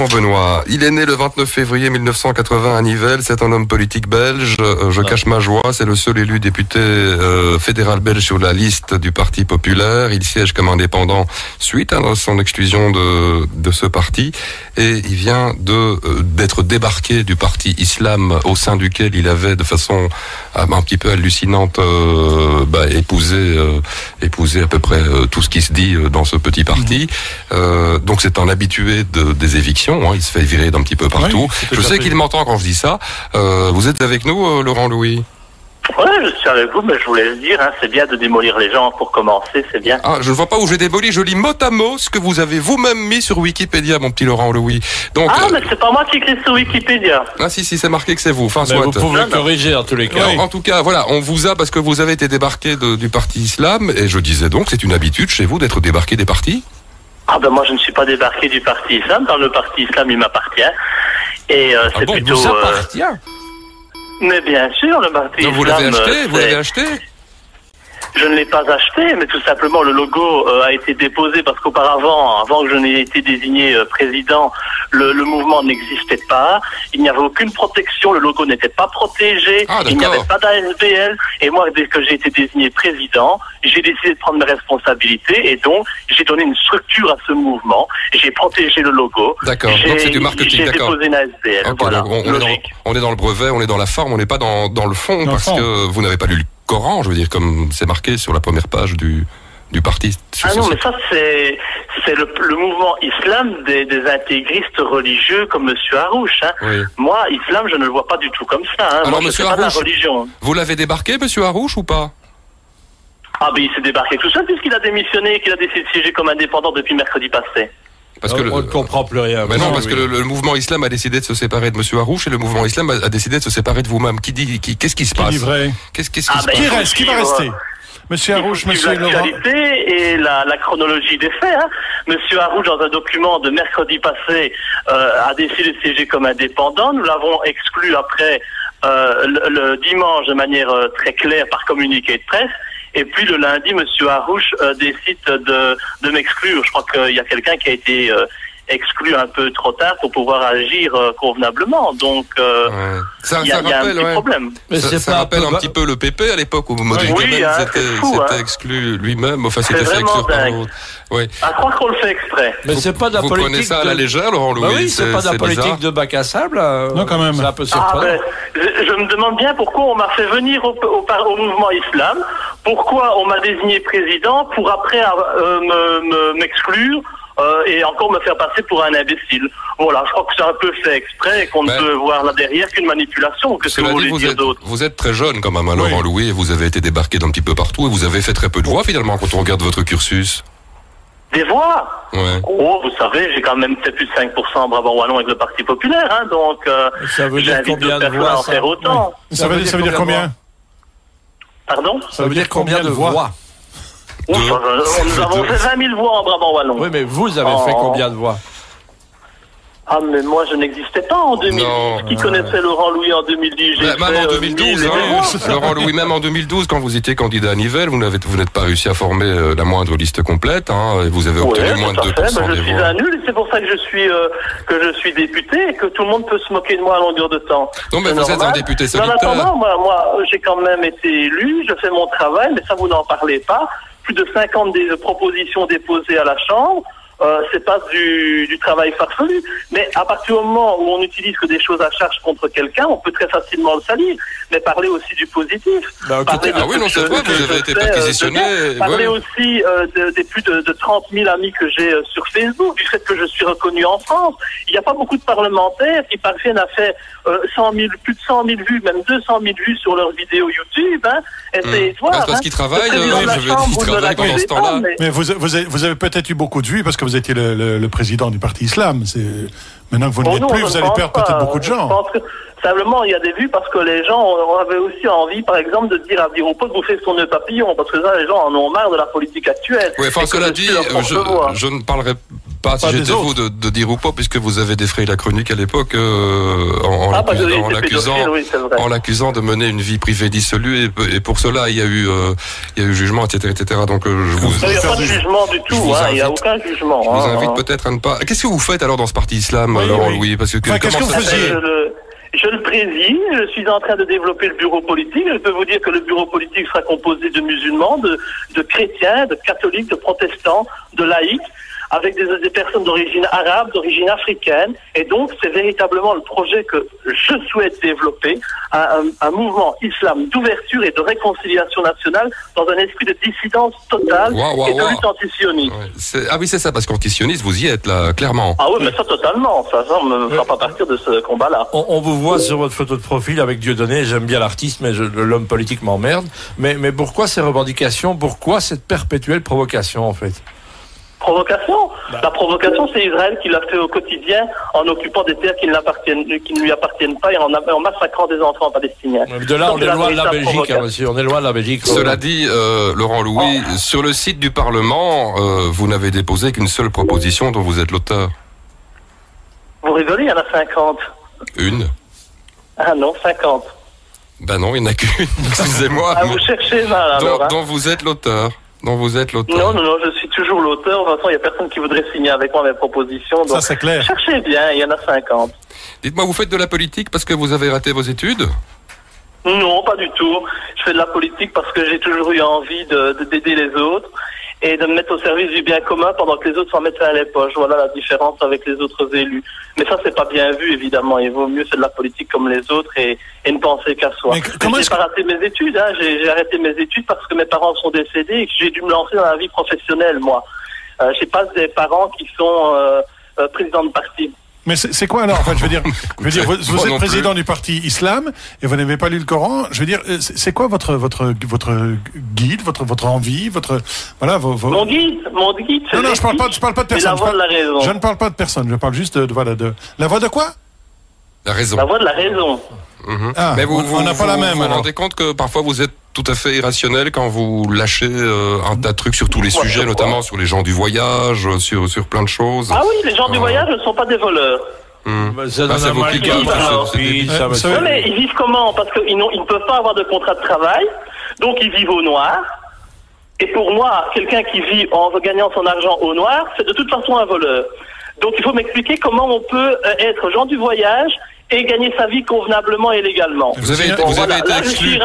Benoît, il est né le 29 février 1980 à Nivelles, c'est un homme politique belge, je cache ma joie, c'est le seul élu député fédéral belge sur la liste du Parti populaire, il siège comme indépendant suite à son exclusion de ce parti et il vient d'être débarqué du parti Islam au sein duquel il avait de façon un petit peu hallucinante épousé à peu près tout ce qui se dit dans ce petit parti, donc c'est un habitué des évictions. Il se fait virer d'un petit peu partout. Oui, je sais qu'il m'entend quand je dis ça. Vous êtes avec nous, Laurent Louis? Oui, je suis avec vous, mais je voulais le dire, c'est bien de démolir les gens pour commencer, c'est bien. Ah, je ne vois pas où j'ai démoli, je lis mot à mot ce que vous avez vous-même mis sur Wikipédia, mon petit Laurent Louis. Donc, mais c'est pas moi qui écris sur Wikipédia. Ah si, c'est marqué que c'est vous. Enfin, vous pouvez corriger en tous les cas. Oui. En tout cas, voilà, on vous a parce que vous avez été débarqué du parti Islam, et je disais donc, c'est une habitude chez vous d'être débarqué des partis? Moi je ne suis pas débarqué du parti Islam. Dans le parti Islam il m'appartient. Et c'est plutôt. Vous appartient. Mais bien sûr, le parti donc, Islam. Vous l'avez acheté? Je ne l'ai pas acheté, mais tout simplement le logo a été déposé parce qu'auparavant, avant que je n'ai été désigné président, le mouvement n'existait pas. Il n'y avait aucune protection, le logo n'était pas protégé, il n'y avait pas d'ASBL. Et moi, dès que j'ai été désigné président, j'ai décidé de prendre mes responsabilités et donc j'ai donné une structure à ce mouvement. J'ai protégé le logo. D'accord. Donc c'est du marketing. J'ai déposé une ASBL. Okay, voilà. On est dans le brevet, on est dans la forme, on n'est pas dans le fond que vous n'avez pas lu le Coran, je veux dire, comme c'est marqué sur la première page du parti. Non, mais ça c'est le mouvement islam des intégristes religieux comme Monsieur Harouche. Oui. Moi, islam, je ne le vois pas du tout comme ça. Alors, moi, Monsieur Harouche, pas de la religion. Vous l'avez débarqué, Monsieur Harouche, ou pas? Il s'est débarqué tout seul puisqu'il a démissionné et qu'il a décidé de siéger comme indépendant depuis mercredi passé. Parce que on ne comprend plus rien. Mais non, parce que le mouvement islam a décidé de se séparer de Monsieur Harouche et le mouvement islam a décidé de se séparer de vous-même. Qu'est-ce qui se passe? Qu'est-ce qui se passe? Qui va rester? Monsieur Harouche, Monsieur Laurent. Et la chronologie des faits. Monsieur Harouche, dans un document de mercredi passé, a décidé de siéger comme indépendant. Nous l'avons exclu après le dimanche de manière très claire par communiqué de presse. Et puis le lundi, Monsieur Harouche décide de m'exclure. Je crois qu'il y a quelqu'un qui a été exclu un peu trop tard pour pouvoir agir convenablement. Donc, il y a un petit problème. Mais ça rappelle un petit peu le PP à l'époque où Maudit s'était exclu lui-même. Enfin, c'était fait exclure par l'autre. Oui. À croire qu'on le fait exprès. Mais c'est pas de la politique. Vous prenez ça à la légère, Laurent Louis? Oui, c'est pas de la politique de bac à sable. Non, quand même. C'est un peu surprenant. Je me demande bien pourquoi on m'a fait venir au mouvement islam. Pourquoi on m'a désigné président pour après m'exclure et encore me faire passer pour un imbécile. Voilà, je crois que c'est un peu fait exprès et qu'on ne peut voir là derrière qu'une manipulation. Qu'est-ce que vous voulez dire d'autre? Vous êtes très jeune quand même, Laurent Louis, et vous avez été débarqué d'un petit peu partout et vous avez fait très peu de voix finalement quand on regarde votre cursus. Des voix? Vous savez, j'ai quand même fait plus de 5% en Brabant-Wallon avec le Parti populaire, donc ça veut dire combien de voix, à en faire autant. Ça veut dire combien? Pardon? Ça veut dire combien de voix? Nous avons fait 20 000 voix en Brabant-Wallon. Oui, mais vous avez fait combien de voix? Mais moi je n'existais pas en 2010. Qui connaissait Laurent Louis en 2010? Même en 2012, Laurent Louis, même en 2012, quand vous étiez candidat à Nivelles, vous n'êtes pas réussi à former la moindre liste complète, et vous avez obtenu moins de 2% des voix. Je suis un nul, et c'est pour ça que je suis député et que tout le monde peut se moquer de moi à longueur de temps. Non, mais vous êtes un député solitaire. En attendant, moi j'ai quand même été élu, je fais mon travail, mais ça vous n'en parlez pas. Plus de 50 propositions déposées à la Chambre. C'est pas du travail farfelu, mais à partir du moment où on n'utilise que des choses à charge contre quelqu'un, on peut très facilement le salir, mais parler aussi du positif. C'est vrai, vous avez été perquisitionné. Parler aussi des plus de 30 000 amis que j'ai sur Facebook, du fait que je suis reconnu en France. Il n'y a pas beaucoup de parlementaires qui parviennent à faire plus de 100 000 vues, même 200 000 vues sur leurs vidéos YouTube. Essayez de voir. Parce qu'ils travaillent, ils travaillent pendant ce temps-là. Mais vous avez peut-être eu beaucoup de vues parce que vous étiez le président du parti islam. Maintenant que vous ne l'êtes plus, vous allez perdre peut-être beaucoup de gens. Je pense que simplement, il y a des vues parce que les gens avaient aussi envie, par exemple, de dire à Biropo de bouffer son nœud papillon, parce que ça, les gens en ont marre de la politique actuelle. Oui, enfin, cela dit, je ne parlerai Pas si j'étais vous de dire ou pas, puisque vous avez défrayé la chronique à l'époque en l'accusant de mener une vie privée dissolue, et pour cela il y a eu jugement, etc., etc. Donc il n'y a pas de jugement du tout, il n'y a aucun jugement. Je vous invite peut-être à ne pas. Qu'est-ce que vous faites alors dans ce parti islam, Laurent Louis? Parce que qu'est-ce que vous faisiez? Je le préside, je suis en train de développer le bureau politique. Je peux vous dire que le bureau politique sera composé de musulmans, de chrétiens, de catholiques, de protestants, de laïcs, avec des personnes d'origine arabe, d'origine africaine. Et donc, c'est véritablement le projet que je souhaite développer, un mouvement islam d'ouverture et de réconciliation nationale dans un esprit de dissidence totale et de lutte antisioniste. Ouais, ah oui, c'est ça, parce qu'antisioniste, vous y êtes là, clairement. Ah oui, mais ça totalement. Ça ne me fera pas partir de ce combat-là. On vous voit sur votre photo de profil avec Dieudonné. J'aime bien l'artiste, mais l'homme politique m'emmerde. Mais pourquoi ces revendications? Pourquoi cette perpétuelle provocation, en fait? Provocation? La provocation, c'est Israël qui l'a fait au quotidien en occupant des terres qui ne lui appartiennent pas et en massacrant des enfants palestiniens. De là, on est loin de la Belgique, monsieur. On est loin de la Belgique. Cela dit, Laurent Louis, sur le site du Parlement, vous n'avez déposé qu'une seule proposition dont vous êtes l'auteur. Vous rigolez, il y en a 50. Une? Ah non, 50. Ben non, il n'y en a qu'une. Excusez-moi. Vous cherchez mal, alors. Dont vous êtes l'auteur. Non, je suis toujours l'auteur. De toute façon, il n'y a personne qui voudrait signer avec moi mes propositions. Donc, ça, c'est clair. Cherchez bien, il y en a 50. Dites-moi, vous faites de la politique parce que vous avez raté vos études? Non, pas du tout. Je fais de la politique parce que j'ai toujours eu envie d'aider les autres et de me mettre au service du bien commun pendant que les autres s'en mettent à les poches. Voilà la différence avec les autres élus. Mais ça, c'est pas bien vu, évidemment. Il vaut mieux faire de la politique comme les autres et ne penser qu'à soi. J'ai pas raté mes études, hein. J'ai arrêté mes études parce que mes parents sont décédés et que j'ai dû me lancer dans la vie professionnelle, moi. J'ai pas des parents qui sont présidents de parti. Mais c'est quoi alors? Enfin, je veux dire, vous êtes président du parti islam et vous n'avez pas lu le Coran. Je veux dire, c'est quoi votre guide, votre envie, Mon guide. Non, je parle pas de personne. La voix de la raison. Je ne parle pas de personne. Je parle juste de la voix de quoi? La raison. La voix de la raison. Mmh. Ah, mais on n'a pas la même. Vous vous rendez compte que parfois vous êtes tout à fait irrationnel quand vous lâchez un tas de trucs sur tous les sujets, notamment sur les gens du voyage, sur plein de choses. Ah oui, les gens du voyage ne sont pas des voleurs. C'est vos clients. Mais ils vivent comment? Parce qu'ils ne peuvent pas avoir de contrat de travail, donc ils vivent au noir. Et pour moi, quelqu'un qui vit en gagnant son argent au noir, c'est de toute façon un voleur. Donc il faut m'expliquer comment on peut être gens du voyage et gagner sa vie convenablement et légalement. Vous avez été exclu.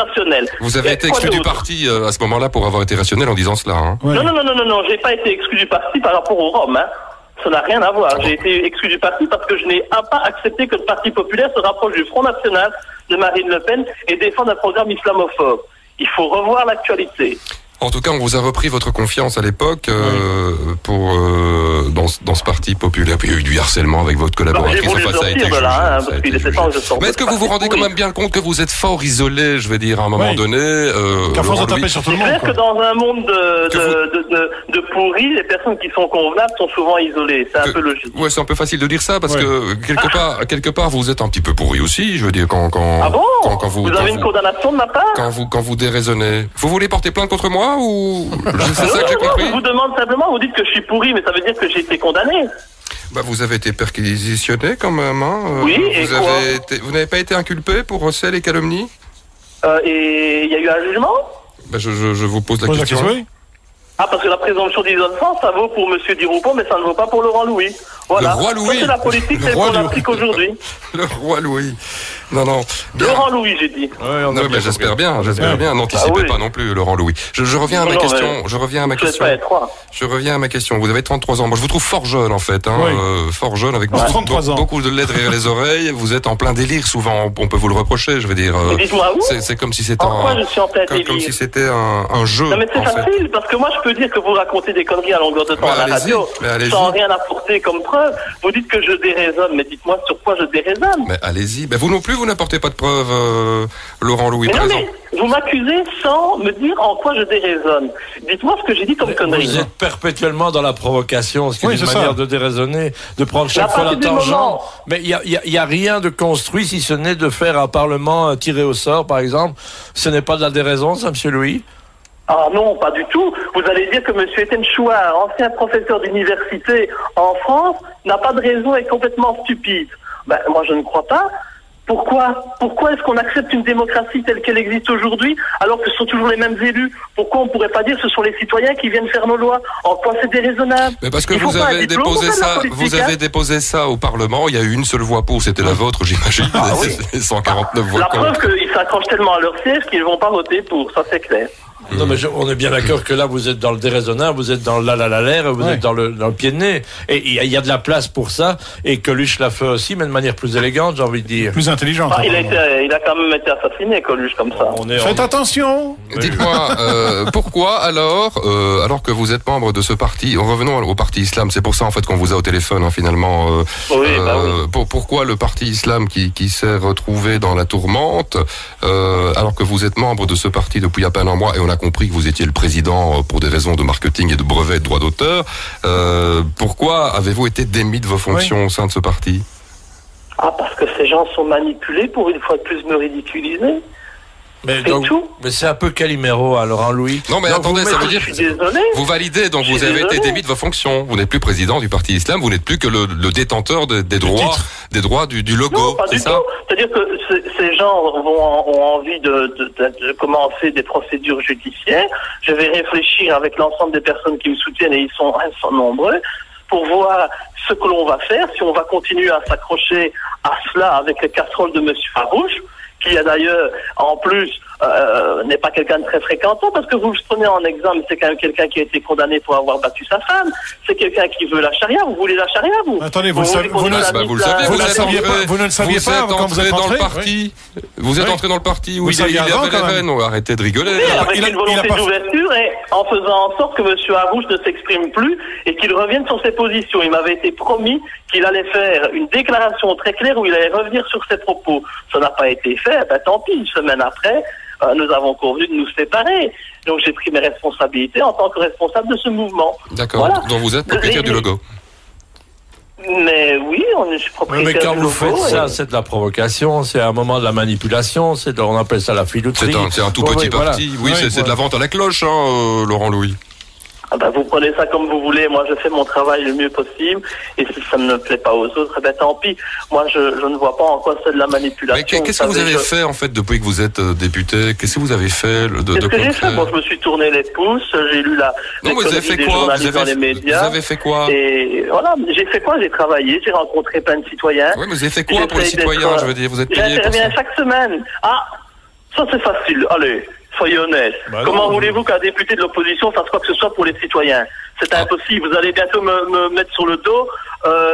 Vous avez été exclu du parti à ce moment-là pour avoir été rationnel en disant cela. Hein. Ouais. Non, j'ai pas été exclu du parti par rapport aux Roms. Hein. Ça n'a rien à voir. J'ai été exclu du parti parce que je n'ai pas accepté que le Parti populaire se rapproche du Front National de Marine Le Pen et défende un programme islamophobe. Il faut revoir l'actualité. En tout cas, on vous a repris votre confiance à l'époque dans ce parti populaire. Puis il y a eu du harcèlement avec votre collaboratrice. Ça a été Mais est-ce que vous vous rendez quand même bien compte que vous êtes fort isolé, je veux dire, à un moment donné qu'à force de taper sur tout le monde. C'est clair que dans un monde de pourris, les personnes qui sont convenables sont souvent isolées. C'est un peu logique. Ouais, c'est un peu facile de dire ça parce que quelque part, vous êtes un petit peu pourri aussi. Je veux dire, quand vous avez une condamnation de ma part quand vous déraisonnez. Vous voulez porter plainte contre moi? Ou c'est ça que j'ai compris. Je vous demande simplement, vous dites que je suis pourri, mais ça veut dire que j'ai été condamné. Vous avez été perquisitionné quand même, hein. Oui, vous n'avez pas été inculpé pour recel et calomnie? Et il y a eu un jugement? Je vous pose la question. Oui. Ah, parce que la présomption d'innocence, ça vaut pour M. Di Rupo, mais ça ne vaut pas pour Laurent Louis. Voilà. Le roi Louis. Ça, c'est la politique telle qu'on l'applique aujourd'hui. Le roi Louis. Non. Laurent Louis, j'ai dit. J'espère bien. N'anticipez pas non plus, Laurent Louis. Je reviens à ma question. Je reviens à ma question. Vous avez 33 ans. Moi, je vous trouve fort jeune, en fait. Fort jeune, avec beaucoup de lait derrière les oreilles. Vous êtes en plein délire, souvent. On peut vous le reprocher, je veux dire. Dites-moi où. C'est comme si c'était comme si c'était un jeu. Non, mais c'est facile, parce que moi, je peux dire que vous racontez des conneries à longueur de temps à la radio, sans rien apporter comme preuve. Vous dites que je déraisonne, mais dites-moi sur quoi je déraisonne. Mais allez-y. Vous non plus, vous n'apportez pas de preuves, Laurent Louis, par exemple. Vous m'accusez sans me dire en quoi je déraisonne. Dites-moi ce que j'ai dit comme connerie. Vous êtes perpétuellement dans la provocation, ce qui est une manière de déraisonner, de prendre chaque fois la tangente. Mais il y a rien de construit, si ce n'est de faire un parlement tiré au sort, par exemple. Ce n'est pas de la déraison, ça, monsieur Louis? Ah non, pas du tout. Vous allez dire que M. Etienne Chouard, ancien professeur d'université en France, n'a pas de raison et est complètement stupide. Ben, moi, je ne crois pas. Pourquoi est-ce qu'on accepte une démocratie telle qu'elle existe aujourd'hui, alors que ce sont toujours les mêmes élus? Pourquoi on ne pourrait pas dire que ce sont les citoyens qui viennent faire nos lois? En quoi c'est déraisonnable? Mais parce que vous avez déposé ça au Parlement, il y a eu une seule voix pour, c'était la vôtre, j'imagine. Ah, oui. 149 voix La contre. preuve qu'ils s'accrochent tellement à leur siège qu'ils ne vont pas voter pour, ça c'est clair. Non, mais on est bien d'accord que là, vous êtes dans le déraisonnable, vous êtes dans l'air, vous êtes dans le pied de nez. Et il y a de la place pour ça. Et Coluche l'a fait aussi, mais de manière plus élégante, j'ai envie de dire. Plus intelligente. Ah, il a quand même été assassiné, Coluche, comme ça. Faites attention. Dites-moi, pourquoi alors que vous êtes membre de ce parti, revenons au parti islam, c'est pour ça en fait qu'on vous a au téléphone finalement. Oui. Pourquoi le parti islam qui s'est retrouvé dans la tourmente, alors que vous êtes membre de ce parti depuis à peine un mois, et on a compris que vous étiez le président pour des raisons de marketing et de brevets et de droits d'auteur. Pourquoi avez-vous été démis de vos fonctions au sein de ce parti? Ah, parce que ces gens sont manipulés pour une fois de plus me ridiculiser. Mais, tout. Mais c'est un peu Calimero, Laurent Louis. Non, mais attendez, ça veut dire je suis désolé. vous validez, donc vous avez été démis de vos fonctions. Vous n'êtes plus président du parti islam, vous n'êtes plus que le détenteur des droits du logo. Non, pas c'est du ça tout. C'est-à-dire que ces gens ont envie de commencer des procédures judiciaires. Je vais réfléchir avec l'ensemble des personnes qui me soutiennent, et ils sont nombreux, pour voir ce que l'on va faire, si on va continuer à s'accrocher à cela avec les casseroles de M. Farouche, qui a d'ailleurs, en plus, n'est pas quelqu'un de très fréquentant, parce que vous le prenez en exemple, c'est quand même quelqu'un qui a été condamné pour avoir battu sa femme, c'est quelqu'un qui veut la charia. Vous voulez la charia, vous? Attendez, vous ne le saviez pas quand vous êtes dans entré le parti. Vous êtes entré dans le parti où il y avait les rênes. Arrêtez de rigoler. Oui, avec une volonté d'ouverture, et en faisant en sorte que M. Harouche ne s'exprime plus et qu'il revienne sur ses positions. Il m'avait été promis qu'il allait faire une déclaration très claire où il allait revenir sur ses propos. Ça n'a pas été fait, ben tant pis, une semaine après, nous avons convenu de nous séparer. Donc j'ai pris mes responsabilités en tant que responsable de ce mouvement. D'accord, voilà. Donc vous êtes propriétaire du logo. Mais oui, je suis propriétaire mais quand du vous logo. faites ça, c'est de la provocation, c'est un moment de la manipulation, on appelle ça la filouterie. C'est un tout petit parti. Voilà. Oui, c'est de la vente à la cloche, Laurent Louis. Ah ben, vous prenez ça comme vous voulez. Moi, je fais mon travail le mieux possible. Et si ça ne plaît pas aux autres, ben tant pis. Moi, je ne vois pas en quoi c'est de la manipulation. Mais qu'est-ce que vous avez fait, en fait, depuis que vous êtes député? Qu'est-ce que vous avez fait Qu'est-ce que j'ai fait? Bon, je me suis tourné les pouces. J'ai lu Non, vous avez fait quoi? Dans les médias. Vous avez fait quoi? Et voilà, j'ai fait quoi? J'ai travaillé, j'ai rencontré plein de citoyens. Oui, mais vous avez fait quoi pour les citoyens? Je veux dire, vous êtes payé pour ça? J'interviens chaque semaine. Ah, ça c'est facile. Allez. Soyez honnête. Comment voulez-vous qu'un député de l'opposition fasse quoi que ce soit pour les citoyens? C'est impossible. Vous allez bientôt me mettre sur le dos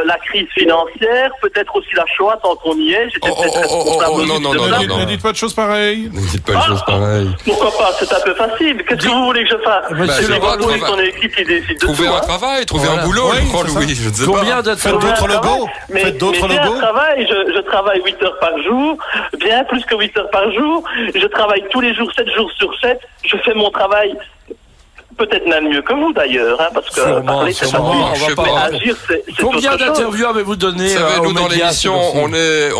la crise financière, peut-être aussi la Shoah tant qu'on y est. J'étais peut-être responsable. Non. Ne dites pas de choses pareilles. Ne dites pas de choses pareilles. Pourquoi pas? C'est un peu facile. Qu'est-ce que vous voulez que je fasse? C'est son équipe qui décide de trouver un travail, trouver un boulot, je crois, Louis. Je ne sais pas. Faites d'autres logos. Faites d'autres logos. Je travaille 8 heures par jour, bien plus que 8 heures par jour. Je travaille tous les jours, 7 jours sur 7. Je fais mon travail peut-être même mieux que vous d'ailleurs, parce que parler c'est facile, mais agir c'est Combien d'interviews avez-vous donné? Vous savez, nous dans l'émission, on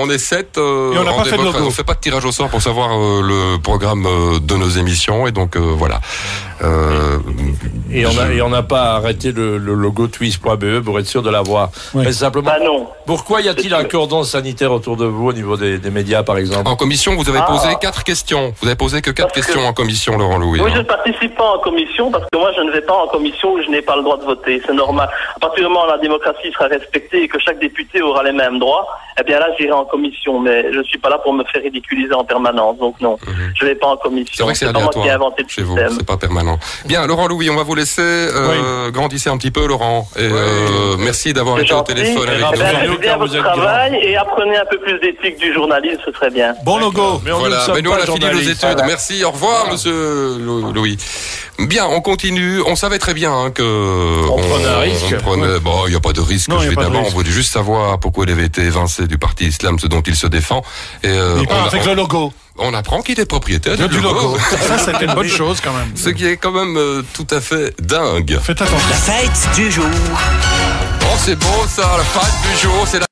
est 7. Et on n'a pas fait de logo. On fait pas de tirage au sort pour savoir le programme de nos émissions, et donc voilà. Et on n'a pas arrêté le logo twist.be pour être sûr de l'avoir. Oui. Mais simplement, non. Pourquoi y a-t-il un cordon sanitaire autour de vous au niveau des médias, par exemple? En commission, vous avez posé 4 questions. Vous avez posé que 4 questions en commission, Laurent Louis. Oui, je ne participe pas en commission parce que moi, je ne vais pas en commission où je n'ai pas le droit de voter. C'est normal. À partir du moment où la démocratie sera respectée et que chaque député aura les mêmes droits, eh bien là, j'irai en commission. Mais je ne suis pas là pour me faire ridiculiser en permanence. Donc non, je ne vais pas en commission. C'est vrai que c'est pas moi qui ai inventé le chez vous, système. c'est pas permanent. Bien, Laurent Louis, on va vous laisser grandissez un petit peu, Laurent. Et merci d'avoir été au téléphone avec nous. Faites bien votre travail et apprenez un peu plus d'éthique du journalisme, ce serait bien. Bon logo. Mais nous, on a fini nos études. Voilà. Merci, au revoir, monsieur Louis. Bien, on continue. On savait très bien que on prenait un risque. Bon, il n'y a pas de risque, évidemment. On voulait juste savoir pourquoi il avait été évincé du parti islam, ce dont il se défend. Et avec le logo. On apprend qu'il est propriétaire du logo. Ça, c'était une bonne chose quand même. Ce qui est quand même tout à fait dingue. Faites attention. La fête du jour. Oh, c'est beau ça, la fête du jour, c'est la